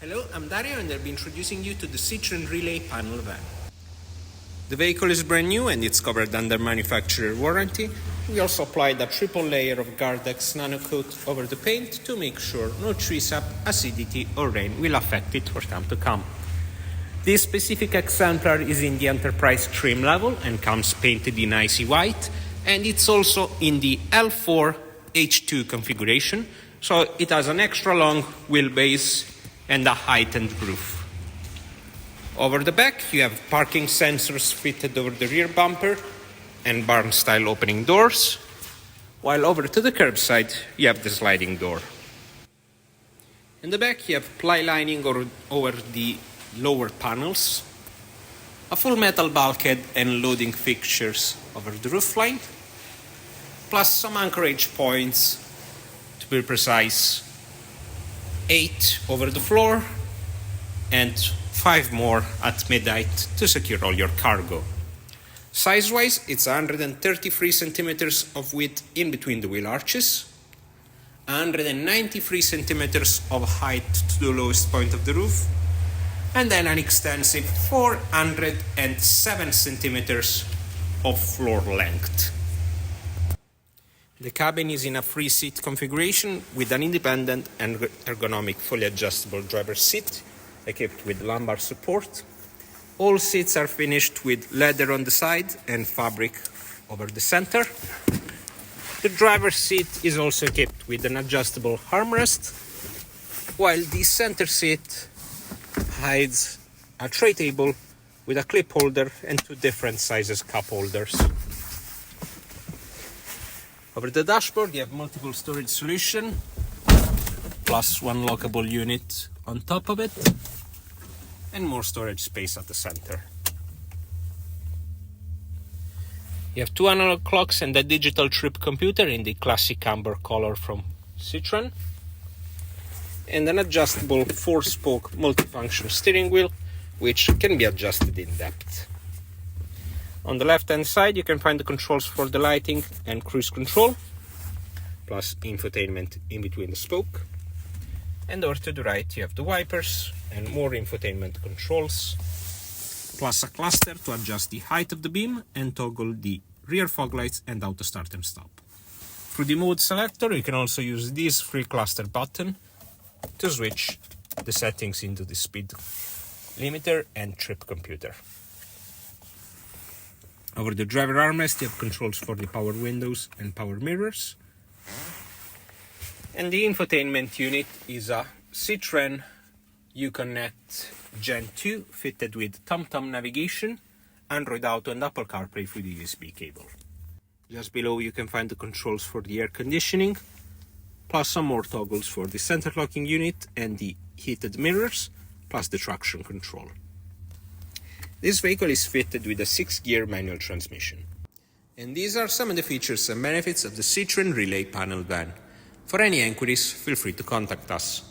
Hello, I'm Dario and I'll be introducing you to the Citroen Relay panel van. The vehicle is brand new and it's covered under manufacturer warranty. We also applied a triple layer of Gardex nano coat over the paint to make sure no tree sap, acidity or rain will affect it for time to come. This specific exemplar is in the Enterprise trim level and comes painted in icy white, and it's also in the L4 H2 configuration, so it has an extra long wheelbase and a heightened roof. Over the back you have parking sensors fitted over the rear bumper and barn style opening doors, while over to the curbside you have the sliding door. In the back you have ply lining over the lower panels, a full metal bulkhead and loading fixtures over the roofline, plus some anchorage points, to be precise 8 over the floor and 5 more at mid-height to secure all your cargo. Size-wise, it's 133 centimeters of width in between the wheel arches, 193 centimeters of height to the lowest point of the roof, and then an extensive 407 centimeters of floor length. The cabin is in a free seat configuration with an independent and ergonomic fully adjustable driver's seat equipped with lumbar support. All seats are finished with leather on the side and fabric over the center. The driver's seat is also equipped with an adjustable armrest, while the center seat hides a tray table with a clip holder and 2 different sizes cup holders. Over the dashboard you have multiple storage solution, plus 1 lockable unit on top of it, and more storage space at the center. You have 2 analog clocks and a digital trip computer in the classic amber color from Citroen, and an adjustable 4-spoke multifunction steering wheel, which can be adjusted in depth. On the left hand side you can find the controls for the lighting and cruise control, plus infotainment in between the spoke. And over to the right you have the wipers and more infotainment controls, plus a cluster to adjust the height of the beam and toggle the rear fog lights and auto start and stop. Through the mode selector you can also use this free cluster button to switch the settings into the speed limiter and trip computer. Over the driver armrest you have controls for the power windows and power mirrors. And the infotainment unit is a Citroen Uconnect Gen 2 fitted with TomTom navigation, Android Auto and Apple CarPlay through the USB cable. Just below you can find the controls for the air conditioning, plus some more toggles for the center locking unit and the heated mirrors, plus the traction control. This vehicle is fitted with a 6-gear manual transmission. And these are some of the features and benefits of the Citroen Relay panel van. For any inquiries, feel free to contact us.